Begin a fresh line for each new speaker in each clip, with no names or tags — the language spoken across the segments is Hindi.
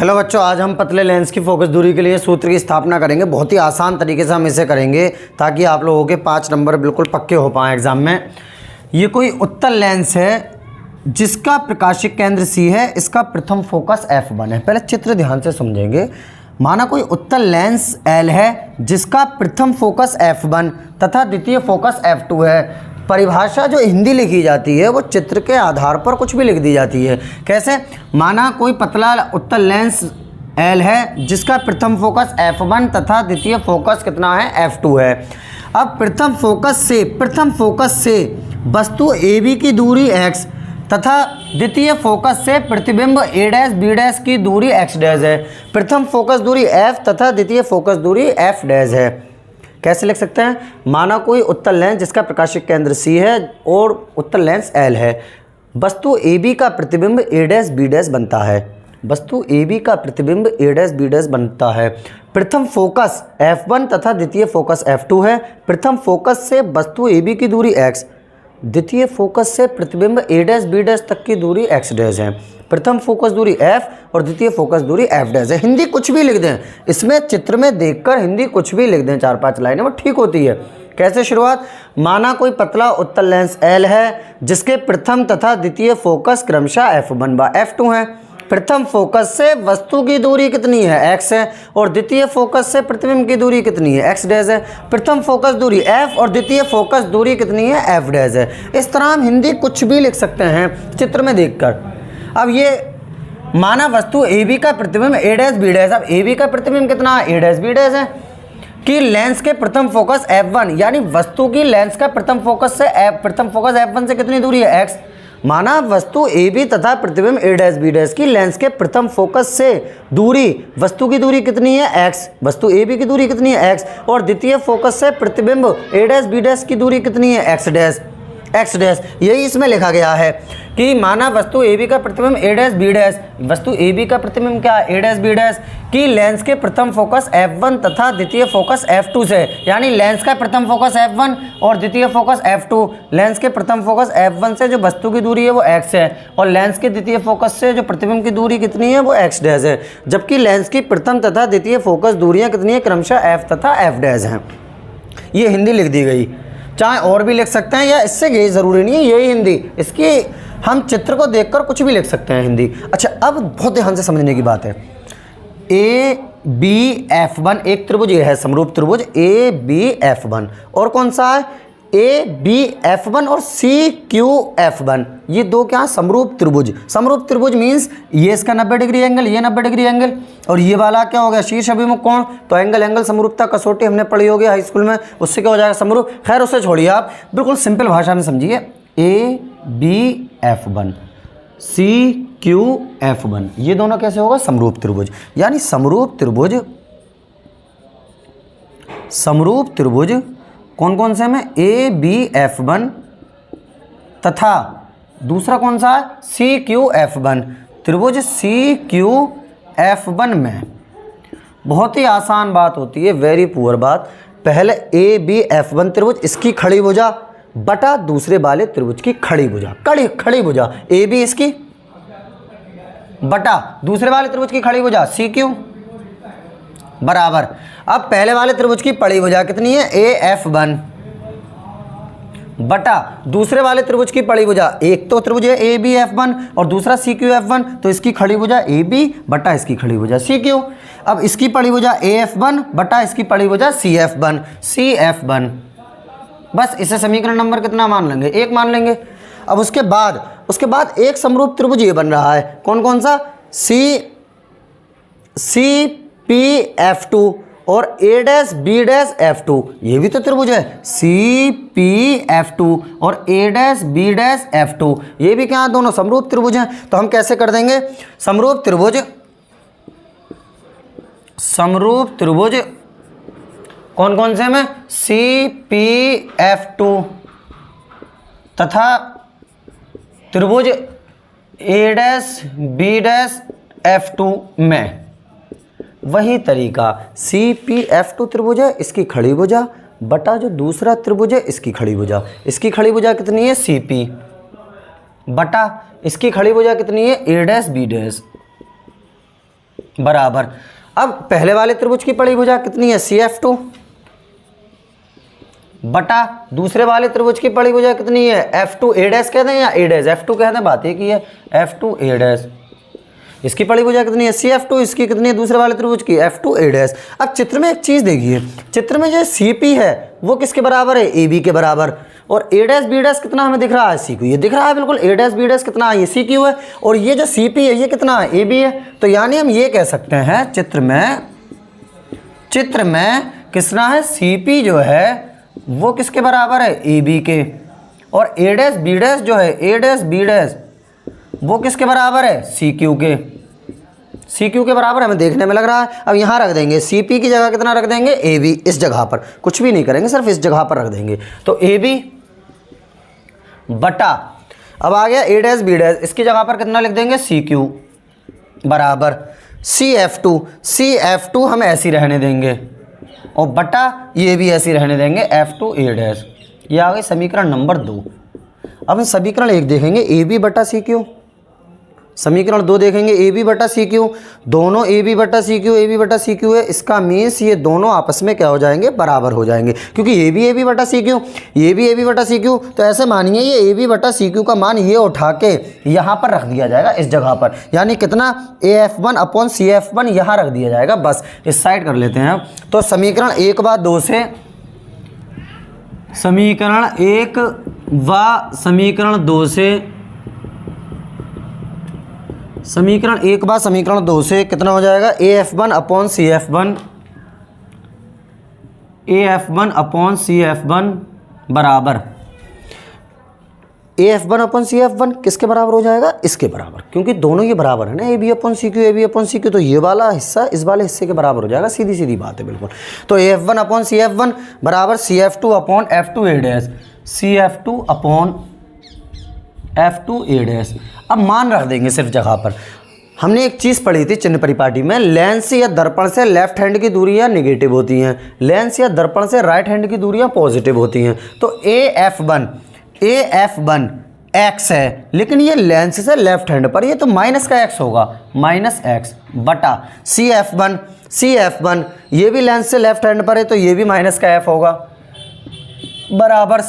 हेलो बच्चों, आज हम पतले लेंस की फोकस दूरी के लिए सूत्र की स्थापना करेंगे। बहुत ही आसान तरीके से हम इसे करेंगे ताकि आप लोगों के 5 नंबर बिल्कुल पक्के हो पाएँ एग्जाम में। ये कोई उत्तल लेंस है जिसका प्रकाशिक केंद्र C है, इसका प्रथम फोकस F1 है। पहले चित्र ध्यान से समझेंगे। माना कोई उत्तल लेंस L है जिसका प्रथम फोकस F1 तथा द्वितीय फोकस F2 है। परिभाषा जो हिंदी लिखी जाती है वो चित्र के आधार पर कुछ भी लिख दी जाती है। कैसे? माना कोई पतला उत्तल लेंस L है जिसका प्रथम फोकस F1 तथा द्वितीय फोकस कितना है? F2 है। अब प्रथम फोकस से वस्तु AB की दूरी x तथा द्वितीय फोकस से प्रतिबिंब a' b' की दूरी x' है। प्रथम फोकस दूरी F तथा द्वितीय फोकस दूरी F' है। कैसे लिख सकते हैं? माना कोई उत्तल लेंस जिसका प्रकाशिक केंद्र C है और उत्तल लेंस L है। वस्तु AB का प्रतिबिंब a' b' बनता है। वस्तु AB का प्रतिबिंब a' b' बनता है। प्रथम फोकस F1 तथा द्वितीय फोकस F2 है। प्रथम फोकस से वस्तु AB की दूरी x, द्वितीय फोकस से प्रतिबिंब a' b' तक की दूरी x' है। प्रथम फोकस दूरी F और द्वितीय फोकस दूरी F' है। हिंदी कुछ भी लिख दें, इसमें चित्र में देखकर हिंदी कुछ भी लिख दें, 4-5 लाइनें, वो ठीक होती है। कैसे शुरुआत? माना कोई पतला उत्तल लेंस L है जिसके प्रथम तथा द्वितीय फोकस क्रमशः F1 व F2 है। प्रथम फोकस से वस्तु की दूरी कितनी है? x है और द्वितीय फोकस से प्रतिबिंब की दूरी कितनी है? x' है। प्रथम फोकस दूरी F और द्वितीय फोकस दूरी कितनी है? F' है। इस तरह हम हिंदी कुछ भी लिख सकते हैं चित्र में देखकर। अब ये माना वस्तु AB का प्रतिबिंब a' b'। अब AB का प्रतिबिंब कितना है? a' b' है। कि लेंस के प्रथम फोकस F1 यानी वस्तु की लेंस का प्रथम फोकस F1 से कितनी दूरी है? x। माना वस्तु AB तथा प्रतिबिंब a' b' की लेंस के प्रथम फोकस से दूरी, वस्तु की दूरी कितनी है? x। वस्तु AB की दूरी कितनी है? x और द्वितीय फोकस से प्रतिबिंब a' b' की दूरी कितनी है? x'। यही इसमें लिखा गया है कि माना वस्तु AB का प्रतिबिंब a' b', वस्तु AB का प्रतिबिंब क्या है? a' b' की लेंस के प्रथम फोकस F1 तथा द्वितीय फोकस F2 से, यानी लेंस का प्रथम फोकस F1 और द्वितीय फोकस F2। लेंस के प्रथम फोकस F1 से जो वस्तु की दूरी है वो x है और लेंस के द्वितीय फोकस से जो प्रतिबिंब की दूरी कितनी है? वो x' है। जबकि लेंस की प्रथम तथा द्वितीय फोकस दूरियाँ कितनी है? क्रमशः F तथा F' हैं। ये हिंदी लिख दी गई। चाहे और भी लिख सकते हैं या इससे ये ज़रूरी नहीं है यही हिंदी, इसकी हम चित्र को देखकर कुछ भी लिख सकते हैं हिंदी। अच्छा, अब बहुत ध्यान से समझने की बात है। ABF1 एक त्रिभुज ये है, समरूप त्रिभुज ABF1, और कौन सा है? ABF1 और CQF1। ये दो क्या? समरूप त्रिभुज। समरूप त्रिभुज मीन्स ये इसका 90 डिग्री एंगल, ये 90 डिग्री एंगल, और ये वाला क्या हो गया? शीर्ष अभिमुख कोण। तो एंगल समरूपता कसौटी हमने पढ़ी होगी हाई स्कूल में, उससे क्या हो जाएगा? समरूप। खैर उसे छोड़िए, आप बिल्कुल सिंपल भाषा में समझिए। ABF1 CQF1 ये दोनों कैसे होगा? समरूप त्रिभुज। यानी समरूप त्रिभुज कौन कौन से में? ABF1 तथा दूसरा कौन सा है? CQF1। त्रिभुज CQF1 में बहुत ही आसान बात होती है, वेरी पुअर बात। पहले ABF1 त्रिभुज, इसकी खड़ी भुजा बटा दूसरे वाले त्रिभुज की खड़ी भुजा, खड़ी भुजा AB इसकी बटा दूसरे वाले त्रिभुज की खड़ी भुजा CQ बराबर। अब पहले वाले त्रिभुज की पड़ी भुजा कितनी है? AF1 बटा दूसरे वाले त्रिभुज की पड़ी भुजा, एक तो त्रिभुज है ABF1 और दूसरा CQF1, तो इसकी खड़ी भुजा AB बटा इसकी खड़ी भुजा CQ। अब इसकी पड़ी भुजा AF1 बटा इसकी पड़ी भुजा CF1। बस इसे समीकरण नंबर कितना मान लेंगे? 1 मान लेंगे। अब उसके बाद एक समरूप त्रिभुज ये बन रहा है, कौन सा? CPF2 और a' b' F2, ये भी तो त्रिभुज है। CPF2 और a' b' F2, ये भी क्या? दोनों समरूप त्रिभुज हैं। तो हम कैसे कर देंगे? समरूप त्रिभुज कौन कौन से में? CPF2 तथा त्रिभुज a' b' F2 में वही तरीका। CPF2 त्रिभुज है, इसकी खड़ी भुजा बटा जो दूसरा त्रिभुज है इसकी खड़ी भुजा। इसकी खड़ी भुजा कितनी है? CP बटा इसकी खड़ी भुजा कितनी है? A' B'। बराबर, अब पहले वाले त्रिभुज की पड़ी भुजा कितनी है CF2 बटा दूसरे वाले त्रिभुज की पड़ी भुजा कितनी है F2A डैश कहते हैं या A डैश, F2 कहते हैं, बात ये की है F2A डैश। इसकी पड़ी भुजा कितनी है CF2, इसकी कितनी है दूसरे वाले त्रिभुज की F2A डैश। अब चित्र में एक चीज़ देखिए, चित्र में जो CP है वो किसके बराबर है AB के बराबर, और A डैश B डैश कितना हमें दिख रहा है CQ, ये दिख रहा है बिल्कुल, A डैश B डैश कितना है ये CQ है, और ये जो CP है ये कितना है AB है। तो यानी हम ये कह सकते हैं चित्र में कितना है CP जो है वो किसके बराबर है AB के, और A डैश B डैश जो है A डैश B डैश वो किसके बराबर है CQ के बराबर हमें देखने में लग रहा है। अब यहाँ रख देंगे CP की जगह कितना रख देंगे AB, इस जगह पर कुछ भी नहीं करेंगे, सिर्फ इस जगह पर रख देंगे। तो AB बटा, अब आ गया A डैश B डैश, इसकी जगह पर कितना लिख देंगे CQ बराबर CF2 हम ऐसी रहने देंगे, और बटा ये भी ऐसी रहने देंगे F2A डैश। ये आ गई समीकरण नंबर 2। अब हम समीकरण 1 देखेंगे AB बटा CQ, समीकरण 2 देखेंगे AB बटा CQ, दोनों AB बटा CQ है, इसका मीन्स ये दोनों आपस में क्या हो जाएंगे बराबर हो जाएंगे, क्योंकि ये भी AB बटा CQ, ये भी AB बटा CQ। तो ऐसे मानिए ये AB बटा CQ का मान ये उठा के यहाँ पर रख दिया जाएगा इस जगह पर, यानी कितना AF1 अपॉन CF1 यहाँ रख दिया जाएगा। बस इस साइड कर लेते हैं। तो समीकरण 1 व 2 से समीकरण 1 व समीकरण 2 से कितना हो जाएगा AF1 अपॉन CF1 बराबर AF1 अपॉन CF1 किसके बराबर हो जाएगा, इसके बराबर, क्योंकि दोनों ये बराबर है ना AB अपॉन CQ, तो ये वाला हिस्सा इस वाले हिस्से के बराबर हो जाएगा, सीधी सीधी बात है बिल्कुल। तो AF1 अपॉन CF1 बराबर CF2 upon F2A dash, CF2 upon F2A dash. अब मान रख देंगे सिर्फ जगह पर। हमने एक चीज़ पढ़ी थी चिन्ह परिपाटी में, लेंस या दर्पण से लेफ्ट हैंड की दूरियां नेगेटिव होती हैं, लेंस या दर्पण से राइट हैंड की दूरियां पॉजिटिव होती हैं। तो AF1 x है, लेकिन ये लेंस से लेफ्ट हैंड पर, ये तो माइनस का x होगा, -x बटा CF1 ये भी लेंस से लेफ्ट हैंड पर है, तो ये भी माइनस का f होगा, बराबर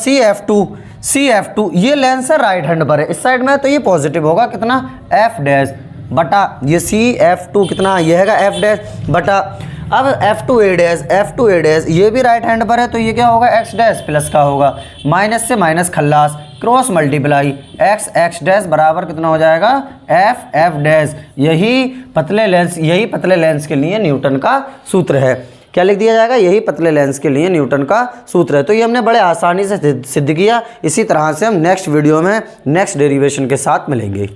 CF2 ये लेंस है राइट हैंड पर है, इस साइड में है, तो ये पॉजिटिव होगा, कितना F डैश बटा ये CF2 कितना ये हैगा F डैश बटा, अब F2A डैश ये भी राइट हैंड पर है, तो ये क्या होगा x डैश प्लस का होगा, माइनस से माइनस खल्लास, क्रॉस मल्टीप्लाई x डैश बराबर कितना हो जाएगा F डैश। यही पतले लेंस के लिए न्यूटन का सूत्र है। क्या लिख दिया जाएगा, यही पतले लेंस के लिए न्यूटन का सूत्र है। तो ये हमने बड़े आसानी से सिद्ध किया। इसी तरह से हम नेक्स्ट वीडियो में नेक्स्ट डेरिवेशन के साथ मिलेंगे।